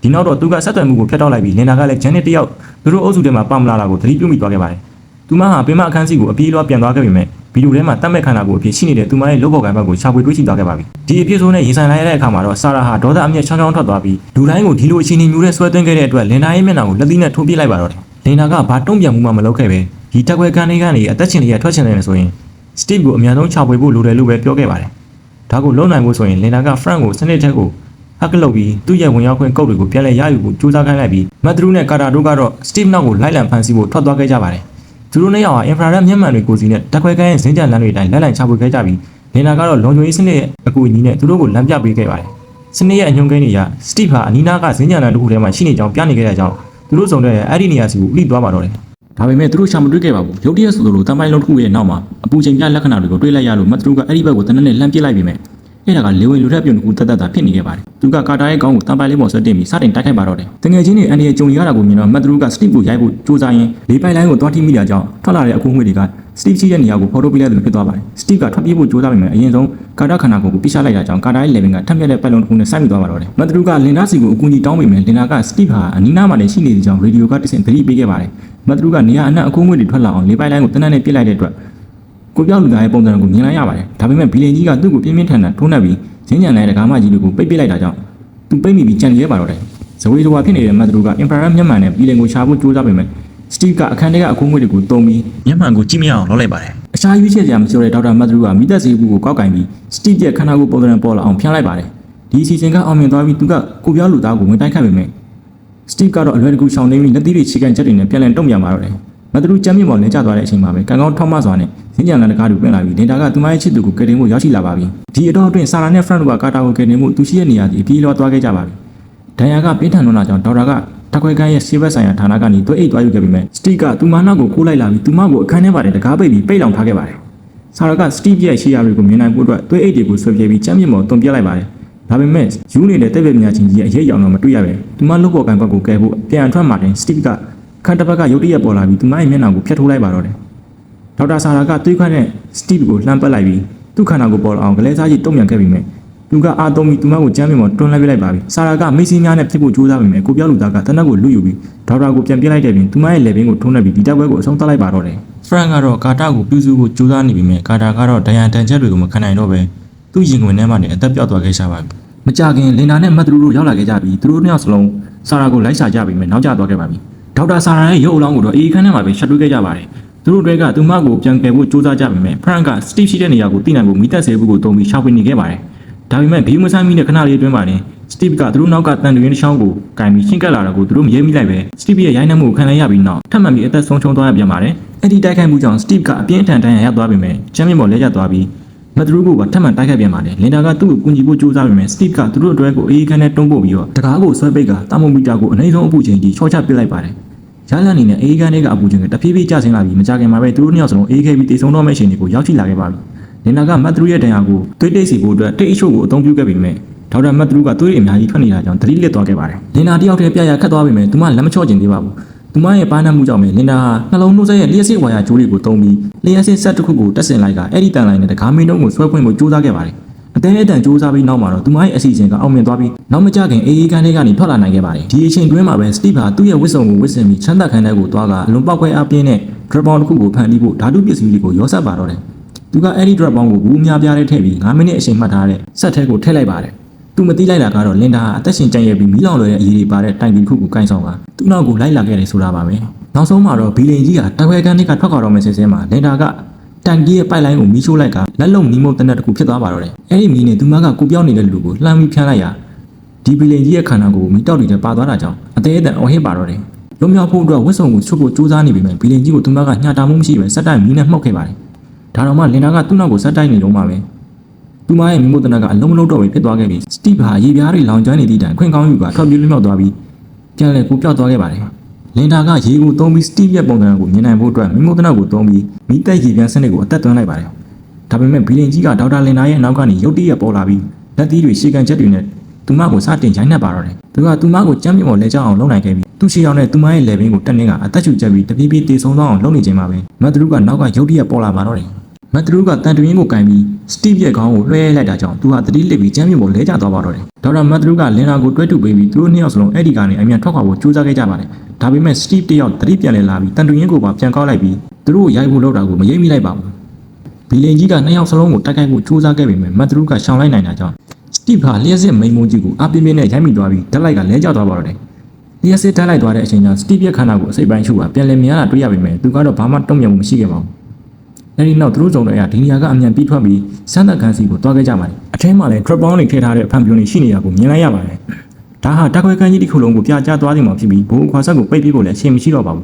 ဒီနောက်တော့သူကဆက်သွယ်မှုကိုဖျက်တောက်လိုက်ပြီးလင်နာကလည်းဂျန်နဲ့တယောက်သူတို့အုပ်စုထဲမှာပါမလာတာကိုသတိပြုမိသွားခဲ့ပါတယ်။သူမဟာပင်မအခန်းစီကိုအပြေးလွှားပြန်သွားခဲ့ပေမဲ့ဗီဒီယိုထဲမှာတတ်မဲ့ခန္ဓာကိုယ်အဖြစ်ရှိနေတဲ့သူမရဲ့လုပ်ပေါ်ကိုင်ဘက်ကိုရှာဖွေတွေ့ရှိသွားခဲ့ပါပြီ။ဒီအဖြစ်ဆိုးနဲ့ရင်ဆိုင်လိုက်ရတဲ့အခါမှာတော့ဆာရာဟာဒေါသအမျက်ချောင်းချောင်းထွက်သွားပြီးလူတိုင်းကိုဒီလိုအခြေအနေမျိုးနဲ့ဆွဲသွင်းခဲ့တဲ့အတွက်လင်နာရဲ့မျက်နှာကိုလက်သီးနဲ့ထိုးပစ်လိုက်ပါတော့တယ်။လင်နာကဘာတုံ့ပြန်မှုမှမလုပ်ခဲ့ပဲဒီတက်ခွဲကန်လေးကနေအသက်ရှင်လေးရထွက်ချင်တယ်ဆိုရင်စတီဗ်ကိုအများဆုံးချပွေဖို့လိုတယ်လို့ပဲပြောခဲ့ပါတယ်။ဒါကိုလုံနိုင်ဖို့ဆိုရင်လင်နာကဖရန့်ကိုစနစ်ထက်ကိုဟက်ကလုပ်ပြီးသူ့ရဲ့ဝင်ရောက်ခွင့်ကုတ်တွေကိုပြန်လည်ရယူဖို့ကြိုးစားခိုင်းလိုက်ပြီးမတ်ထရူးနဲ့ကာတာတို့ကတော့စတီဗ်နောက်ကိုလိုက်လံဖမ်းဆီးဖို့ထွက်သွားခဲ့ကြပါတယ်။သူတို့နှစ်ယောက်ဟာအင်ဖရာရက်မျက်မှန်တွေကိုစီနဲ့တက်ခွဲကန်ရဲ့ဇင်းကြံလမ်းတွေတိုင်းလိုက်လံချပွေခဲ့ကြပြီးလင်နာကတော့လုံခြုံရေးစနစ်ရဲ့အကူအညီနဲ့သူတို့ကိုလမ်းပြပေးခဲ့ပါတယ်။စနစ်ရဲ့အညွှန်းကိန်းတွေကစတီဗ်ဟာအနီးနားကဇင်းကြံလမ်းတစ်ခုထဲမှာရှိနေကြောင်းပြနေခဲ့တဲ့ကြောင့်သူတို့စုံတဲ့အဲ့ဒီနေရာစီကိုဥလိသွားပါတော့တယ်။ဒါပေမဲ့သူတို့ရှာမတွေ့ခဲ့ပါဘူး။ရုတ်တရက်ဆိုလိုတမိုင်းလုံးတစ်ခုရဲ့နောက်မှာအပူချိန်ပြလက္ခဏာတွေကိုတွေ့လိုက်ရလို့မတ်ထရူးကအဲ့ဒီဘက်ကိုတနက်နဲ့လှမ်းပစ်လိုက်ပြီးမဲ့အဲ့ဒါကလေဝင်လူထက်ပြုံတစ်ခုတက်တာဖြစ်နေခဲ့ပါတယ်။သူကကာတာရဲ့ခေါင်းကိုတံပိုင်လေးပေါ်ဆွဲတင်ပြီးစတင်တိုက်ခိုက်ပါတော့တယ်။တငယ်ချင်းတွေအန်ဒီရဲ့ကြုံရတာကိုမြင်တော့မတ်ထရူးကစတီဗ်ကိုရိုက်ဖို့ကြိုးစားရင်းလေးပိုင်လိုင်းကိုတွားထိမိတာကြောင့်ထွက်လာတဲ့အကူငွေတွေကစတီဗ်ရှိတဲ့နေရာကိုဖော်ထုတ်ပေးလိုက်တယ်လို့ဖြစ်သွားပါတယ်။စတီဗ်ကထွက်ပြေးဖို့ကြိုးစားပေမဲ့အရင်ဆုံးကာတာခန္ဓာကိုယ်ကိုပြစ်ချလိုက်တာကြောင့်ကာတာရဲ့လေဗင်ကထပ်မြက်တဲ့ပိုက်လုံးတစ်ခုနဲ့ဆိုက်မိသွားပါတော့တယ်။မတ်ထရူးကလင်နာစီကိုအကူအညီတောင်းပေမဲ့လင်နာကစတီဗ်ဟာအနီးနားမှာလည်းရှိနေတဲ့ကြောင့်ရေဒီယိုကတဆင့်သတိပေးခဲ့ပါတယ်။မတ်ထရူးကနေရာအနှံ့အကူငွေတွေထွက်လာအောင်လေးပိုင်လိုင်းကိုတနက်နဲ့ပစ်လိုက်တဲ့အတွက်ကိုပြောက်လူသားရဲ့ပုံစံကိုမြင်လိုက်ရပါတယ်။ဒါပေမဲ့ဘီလင်ကြီးကသူ့ကိုပြင်းပြင်းထန်ထန်ထိုးနှက်ပြီးဇင်းညံလိုက်တဲ့ကာမကြီးတွေကိုပိတ်ပစ်လိုက်တာကြောင့်သူပိတ်မိပြီးကြံရဲပါတော့တယ်။ဇဝေဇဝါဖြစ်နေတဲ့မတ်ထရူးကအင်ဖရာရက်မျက်မှန်နဲ့ဘီလင်ကိုရှာဖို့ကြိုးစားပေမဲ့စတီဗ်ကအခန်းထဲကအကူငွေတွေကိုတုံးပြီးမျက်မှန်ကိုကြည့်မရအောင်လုပ်လိုက်ပါတယ်။အခြားရွေးချယ်စရာမရှိတဲ့ဒေါက်တာမတ်ထရူးကမိသက်စီဘူးကိုကောက်ကင်ပြီးစတီဗ်ရဲ့ခန္ဓာကိုယ်ပုံစံပေါ်လာအောင်ဖျန်းလိုက်ပါတယ်။ ဒီအစီအစဉ်ကအောင်မြင်သွားပြီးသူကကိုပြောလူသားကိုဝင်တိုက်ခတ်ပေမဲ့စတီဗ်ကတော့အလွယ်တကူရှောင်နေပြီးလက်သီးတွေခြေကန်ချက်တွေနဲ့ပြန်လည်တုံ့ပြန်มาတော့တယ်မတ်ဒရူကျမ်းမြေပေါ်လဲကျသွားတဲ့အချိန်မှာပဲကန်ကောင်းထောက်မစွာနဲ့စင်ကြံလန်တကားတူပြင်လာပြီးလင်တာကသူမရဲ့ချစ်သူကိုကယ်တင်ဖို့ရောက်ရှိလာပါပြီဒီအတော့အတွင်းဆာရာနဲ့ဖရန့်တို့ကကာတာကိုကယ်တင်ဖို့သူရှိတဲ့နေရာကြီးအပြေးလွှားသွားခဲ့ကြပါပြီဒဏ်ရာကပြင်းထန်လွန်းတာကြောင့်ဒေါက်တာကတခွဲကန်းရဲ့ဆေးဘက်ဆိုင်ရာဌာနကနေသွေးအိတ်သွားယူခဲ့ပြီးမဲ့စတီဗ်ကသူမနောက်ကိုခိုးလိုက်လာပြီးသူမကိုအခန်းထဲပါတယ်တကားပိတ်ပြီးပိတ်လောင်ထားခဲ့ပါတယ်ဆာရာကစတီဗ်ရဲ့ရှေ့ရတွေကိုမြင်နိုင်ဖို့အတွက်သွေးအိတ်တွေကိုဆွဲပြေးပြီးကျမ်းမြေပေါ်တွန်ပြလိုက်ပါတယ်ဒါပေမဲ့ယူနေတဲ့တက်ပြက်မြချင်းကြီးရဲ့အရေးအယောင်တော့မတွေ့ရပဲသူမလုတ်ပေါ်ကန်ဘက်ကိုကဲဖို့ပြန်ထွက်มาတဲ့စတီဗ်ကခန့်တစ်ဘက်ကရုတ်တရက်ပေါ်လာပြီးသူမရဲ့မျက်နှာကိုဖျက်ထိုးလိုက်ပါတော့တယ်ဒေါက်တာဆာရာကသွေးခွက်နဲ့စတီဗ်ကိုလှမ်းပတ်လိုက်ပြီးသူ့ခန္ဓာကိုပေါ်လာအောင်ဂလဲစားကြီးတုံ့ပြန်ခဲ့ပြီးမဲ့သူကအာသုံးပြီးသူမကိုကျမ်းမြေပေါ်တွန်းလှည့်ပြလိုက်ပါပြီဆာရာကမိတ်ဆွေများနဲ့ဖြစ်ဖို့ကြိုးစားပေမဲ့ကိုပြောလူသားကတနက်ကိုလွတ်ယူပြီးဒေါက်တာကိုပြန်ပြလိုက်တဲ့ပြင်သူမရဲ့လက်ဘင်းကိုထုံးနှက်ပြီးဒီတက်ပွဲကိုအဆုံးသတ်လိုက်ပါတော့တယ်ဖရန့်ကတော့ကာတာကိုပြူစုဖို့ကြိုးစားနေပြီးမဲ့ကာတာကတော့ဒဏ်ရာတန်ချက်တွေကိုမခံနိုင်တော့ပဲသူ့ရင်ခွင်ထဲမှာနေအသက်ပြောက်သွားခဲ့ရှာပါပြီမကြခင်လင်နာနဲ့မတ်ဒရူတို့ရောက်လာခဲ့ကြပြီးသူတို့နှစ်ယောက်စလုံးဆာရာကိုလိုက်ရှာကြပြီးမဲ့နောက်ကျသွားခဲ့ပါပြီဒေါက်တာဆာရာရဲ့ရုပ်အလောင်းကိုတော့အေးခန်းထဲမှာပဲရှက်တွေးခဲ့ကြပါတယ်သူတို့တွေကသူမကိုပြန်ကယ်ဖို့ကြိုးစားကြပေမဲ့ဖရန့်ကစတီဗ်ရှိတဲ့နေရာကိုသိနိုင်ဖို့မိသက်ဆေးဘူးကိုတုံးပြီးရှာဖွေနေခဲ့ပါတယ်ဒါပေမဲ့ဘေးမဆိုင်မီနဲ့ခဏလေးအတွင်းပါနေစတီဗ်ကသူတို့နောက်ကတန်တွင်တစ်ချောင်းကိုကင်ပြီးရှင်းကပ်လာတာကိုသူတို့မရဲမိလိုက်ပဲစတီဗ်ရဲ့ရိုင်းနှက်မှုကိုခံလိုက်ရပြီးနောက်ထပ်မံပြီးအသက်ဆုံးရှုံးသွားရပြန်ပါတယ်အဲ့ဒီတိုက်ခိုက်မှုကြောင့်စတီဗ်ကအပြင်းထန်ဒဏ်ရာရသွားပေမဲ့ချမ်းမြေပေါ်လဲကျသွားပြီးမတ်ဒရူကိုပါထပ်မံတိုက်ခိုက်ပြန်ပါတယ်လင်တာကသူ့ကိုကူညီဖို့ကြိုးစားပေမဲ့စတီဗ်ကသူတို့အတွက်ကိုအေးခန်းနဲ့တွန်းပို့ပြီးတော့တကားကိုဆွဲပိတ်ကတာမိုမီတာကိုအနည်းဆုံးအပူချိန်ကြီးချော့ချပစ်လိုက်ပါတယ်ရလန်နေနဲ့အေးခန်းတွေကအပူချိန်ကတဖြည်းဖြည်းကျဆင်းလာပြီးမကြခင်မှာပဲသူတို့နှစ်ယောက်စလုံးအေးခဲပြီးတေဆုံးတော့မယ့်အချိန်တွေကိုရောက်ရှိလာခဲ့ပါပြီလင်နာကမတ်ဒရူရဲ့ဒဏ်ရာကိုသွေးတိတ်စီဖို့အတွက်တိတ်အချို့ကိုအသုံးပြုခဲ့ပေမဲ့ဒေါက်တာမတ်ဒရူကသွေးတွေအများကြီးထွက်နေတာကြောင့်သတိလစ်သွားခဲ့ပါတယ်လင်နာတယောက်တည်းပြရခတ်သွားပေမဲ့သူမလက်မချော့ကျင်သေးပါဘူးသူမရဲ့ပါးနှံမှုကြောင့်ပဲလင်နာဟာနှလုံးနှုတ်ဆက်ရဲ့လျှက်စစ်ဝါယာကြိုးတွေကိုသုံးပြီးလျှက်စစ်ဆက်တစ်ခုကိုတက်ဆင်လိုက်ကအဲ့ဒီတန်လိုင်းနဲ့တကားမင်းတုံးကိုဆွဲဖွင့်ဖို့ကြိုးစားခဲ့ပါတယ်အသေးအတန်ကြိုးစားပြီးနောက်မှာတော့သူမရဲ့အစီအစဉ်ကအောင်မြင်သွားပြီးနောက်မကြခင်အေးခန်းထဲကနေထွက်လာနိုင်ခဲ့ပါတယ်ဒီအချိန်တွင်းမှာပဲစတီဗ်ဟာသူ့ရဲ့ဝစ်စုံကိုဝစ်ဆင်ပြီးချမ်းသာခန်းထဲကိုသွားကအလွန်ပောက်ခွဲအားပြင်းတဲ့ဒရဘောင်တစ်ခုကိုဖန်တီးဖို့ဓာတုပစ္စည်းတွေကိုရောဆက်ပါတော့တယ်သူကအဲ့ဒီဒရဘောင်ကိုဘူးများပြားတဲ့ထည့်ပြီး9မိနစ်အချိန်မှတ်ထားတဲ့ဆက်ထဲကိုထည့်လိုက်ပါတယ်သူမသိလိုက်တာကတော့လင်ဒါဟာအသက်ရှင်ကြံ့ရပြီးမီးလောင်လွယ်တဲ့အရေးတွေပါတဲ့တိုင်ပင်ခုကိုကင်ဆောင်ပါသူ့နောက်ကိုလိုက်လာခဲ့တယ်ဆိုတာပါပဲနောက်ဆုံးမှာတော့ဘီလင်ကြီးကတခွဲကန်းတွေကထွက်ခွာတော့မယ့်ဆဲဆဲမှာလင်ဒါကတန်ကြီးရဲ့ပိုက်လိုင်းကိုမီးရှို့လိုက်ကလက်လုံမီးမုတ်တနက်တစ်ခုဖြစ်သွားပါတော့တယ်အဲ့ဒီမီးနဲ့သူမကကိုပြောင်းနေတဲ့လူကိုလှမ်းပြီးဖျန်းလိုက်ရဒီဘီလင်ကြီးရဲ့ခန္ဓာကိုမီးတောက်တွေထဲပါသွားတာကြောင့်အသေးအတန်အော်ဟစ်ပါတော့တယ်လွန်မြောက်ဖို့အတွက်ဝတ်စုံကိုချွတ်ဖို့ကြိုးစားနေပြီမဲ့ဘီလင်ကြီးကိုသူမကညှာတာမှုမရှိပဲစက်တိုင်မီးနဲ့မှုတ်ခဲ့ပါတယ်ဒါတော့မှလင်ဒါကသူ့နောက်ကိုစက်တိုင်နေတော့မှပဲသူမရဲ့မိမို့တနက်ကအလုံးမလုံးတော့ပဲဖြစ်သွားခဲ့ပြီးစတီဗ်ဟာရေပြားတွေလောင်ကျွမ်းနေသည့်တိုင်ခွင့်ကောင်းယူကထွက်ပြေးလွတ်မြောက်သွားပြီးပြန်လည်ကိုပြောက်သွားခဲ့ပါတယ်လင်ဒါကရေကိုသုံးပြီးစတီဗ်ရဲ့ပုံစံကိုမြင်နိုင်ဖို့အတွက်မိမို့တနက်ကိုသုံးပြီးမိသက်ရေပြန်စနစ်ကိုအသက်သွင်းလိုက်ပါတယ်ဒါပေမဲ့ဘီလင်ကြီးကဒေါက်တာလင်ဒါရဲ့နောက်ကနေရုတ်တရက်ပေါ်လာပြီးလက်သီးတွေရှေ့ကန်ချက်တွေနဲ့သူမကိုစတင်ရိုက်နှက်ပါတော့တယ်သူကသူမကိုကြမ်းမြေပေါ်လဲကျအောင်လုပ်နိုင်ခဲ့ပြီးသူ့ရှေ့ရောက်တဲ့သူမရဲ့လက်ဘင်းကိုတက်နေကအသက်ရှူချက်ပြီးတပြေးပြေးတေဆုံးသွားအောင်လုပ်နေချိန်မှာပဲမတ်ဒရူကနောက်ကရုတ်တရက်ပေါ်လာပါတော့တယ်မတ်ဒရူကတန်တွင်းကိုကင်ပြီးစတီဗ်ရဲ့ခေါင်းကိုလွှဲလိုက်တာကြောင့်သူဟာတတိလစ်ပြီးကျမ်းမြေပေါ်လဲကျသွားပါတော့တယ်ဒေါက်တာမတ်ဒရူကလင်နာကိုတွဲတူပေးပြီးသူတို့နှစ်ယောက်စလုံးအဲ့ဒီကနေအမြန်ထွက်ခွာဖို့ကြိုးစားခဲ့ကြပါတယ်ဒါပေမဲ့စတီဗ်တယောက်တတိပြန်လဲလာပြီးတန်တွင်းကိုပါပြန်ကောက်လိုက်ပြီးသူတို့ရိုက်ဖို့လုပ်တာကိုမရိပ်မိလိုက်ပါဘူးဘီလင်ကြီးကနှစ်ယောက်စလုံးကိုတိုက်ခိုက်ဖို့ကြိုးစားခဲ့ပေမဲ့မတ်ဒရူကရှောင်လိုက်နိုင်တာကြောင့်စတီဗ်ဟာလျှက်စစ်မိန်မုံကြီးကိုအပြင်းပြင်းနဲ့ရိုက်မိသွားပြီးဓာတ်လိုက်ကလဲကျသွားပါတော့တယ်လျှက်စစ်ဓာတ်လိုက်သွားတဲ့အချိန်ကျစတီဗ်ရဲ့ခန္ဓာကိုအစိပ်ပိုင်းရှုကပြန်လဲမြင်ရတာတွေ့ရပေမဲ့သူကတော့ဘာမှတုံ့ပြန်မှုမရှိခဲ့ပါဘူးအဲဒီနောက်သူတို့စုံတွေကဒီနေရာကအမြန်ပြီးထွက်ပြီးစမ်းသပ်ခန်းစီကိုတွားခဲ့ကြပါတယ်အထဲမှာလည်း trap bound တွေထည့်ထားတဲ့အဖန်ပြိုတွေရှိနေတာကိုမြင်လိုက်ရပါတယ်ဒါဟာတက်ခွဲကန်းကြီးတစ်ခုလုံးကိုပြာကျသွားနေမှာဖြစ်ပြီးဘိုးခွာဆက်ကိုပိတ်ပြီးဖို့လည်းအချိန်မရှိတော့ပါဘ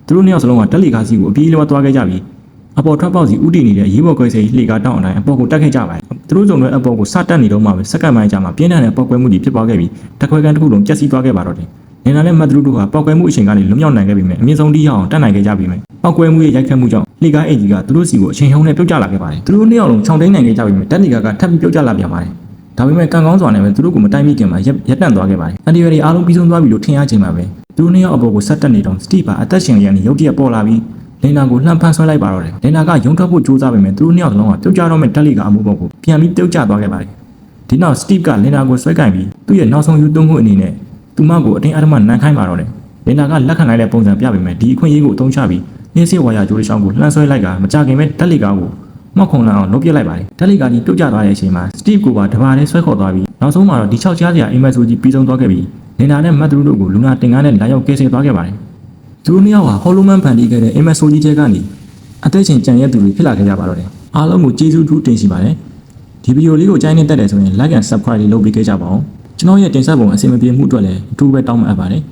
ူးသူတို့နှစ်ယောက်စလုံးကတက်လီကားစီကိုအပြေးလွှားသွားခဲ့ကြပြီးအပေါ် trap bound စီဥတည်နေတဲ့အရေးပေါ်ကွဲစေးလှေကားတောင်းအတိုင်းအပေါ်ကိုတက်ခဲ့ကြပါတယ်သူတို့စုံတွေအပေါ်ကိုစတက်နေတော့မှပဲစက္ကန့်ပိုင်းကြာမှပြင်းထန်တဲ့ပေါက်ကွဲမှုတွေဖြစ်သွားခဲ့ပြီးတက်ခွဲကန်းတစ်ခုလုံးပျက်စီးသွားခဲ့ပါတော့တယ်နေနာနဲ့မတ်ဒရူတို့ကပေါက်ကွဲမှုအချိန်ကနေလွတ်မြောက်နိုင်ခဲ့ပြီမဲ့အမြင့်ဆုံးတိရအောင်တက်နိုင်ခဲ့ကြပြီမဲ့ပေါက်ကွဲမှုရဲ့ရိုက်ခတ်မှုကြောင့်လှေကားအိတ်ကြီးကသူတို့စီကိုအချိန်ဟုန်နဲ့ပြုတ်ကျလာခဲ့ပါတယ်သူတို့နှစ်ယောက်လုံးခြောင်တိန်နိုင်ခဲ့ကြပြီမဲ့တက်လီကာကထပ်ပြီးပြုတ်ကျလာပြန်ပါတယ်ဒါပေမဲ့ကံကောင်းစွာနဲ့ပဲသူတို့ကိုမတိုင်မိခင်မှာရက်တန့်သွားခဲ့ပါတယ်အန်တီရယ်တွေအားလုံးပြီးဆုံးသွားပြီလို့ထင်ရချိန်မှာပဲသူတို့နှစ်ယောက်အပေါ်ကိုဆက်တက်နေတော့စတီဗ်ဟာအသက်ရှင်ရန်ရုတ်တရက်ပေါ်လာပြီးလင်နာကိုလှမ်းဖမ်းဆွဲလိုက်ပါတော့တယ်လင်နာကရုံထွက်ဖို့ကြိုးစားပေမဲ့သူတို့နှစ်ယောက်လုံးကပြုတ်ကျတော့မဲ့တက်လီကာအမှုပေါ်ကိုပြန်ပြီးပြုတ်ကျသွားခဲ့ပါတယ်ဒီနောက်စတီဗ်ကလင်နာကိုဆွဲကင်ပြီးသူ့ရဲ့နောက်ဆုံးယူသွင်းမှုအနေနဲ့သူမကိုအတင်းအဓမ္မနမ်းခိုင်းပါတော့တယ်လင်နာကလက်ခံလိုက်တဲ့ပုံစံပြပေမဲ့ဒီအခွင့်အရေးကိုအသုံးချပြီးနှင်းစစ်ဝါယာကြိုးတစ်ချောင်းကိုလှမ်းဆွဲလိုက်ကမကြခင်ပဲတက်လီကာကိုမောက်ခုံလာအောင်လုပ်ပြလိုက်ပါတယ်တက်လီကာကြီးပြုတ်ကျသွားတဲ့အချိန်မှာစတီဗ်ကိုပါတဘာနဲ့ဆွဲခေါ်သွားပြီးနောက်ဆုံးမှာတော့ဒီ6ချားစရာအိမ်မက်ဆိုကြီးပြီးဆုံးသွားခဲ့ပြီးလင်နာနဲ့မတ်ဒရူတို့ကိုလူနာတင်ကားနဲ့လာရောက်ကယ်ဆယ်သွားခဲ့ပါတယ်သူတို့နှစ်ယောက်ဟာဟော်လိုမန်ဖန်တီးခဲ့တဲ့အိမ်မက်ဆိုကြီးထဲကနေအသက်ရှင်ကြံရတဲ့သူတွေဖြစ်လာခဲ့ကြပါတော့တယ်အားလုံးကိုကျေးဇူးထူးတင်ရှိပါတယ်ဒီ ဒီဗီဒီယိုလေးကိုကြိုင်းနေတတ်တယ်ဆိုရင် like and subscribe လေးလုပ်ပေးခဲ့ကြပါဦးကျွန်တော်ရဲ့တင်ဆက်ပုံအဆင်မပြေမှုအတွက်လည်းအထူးပဲတောင်းပန်အပ်ပါတယ်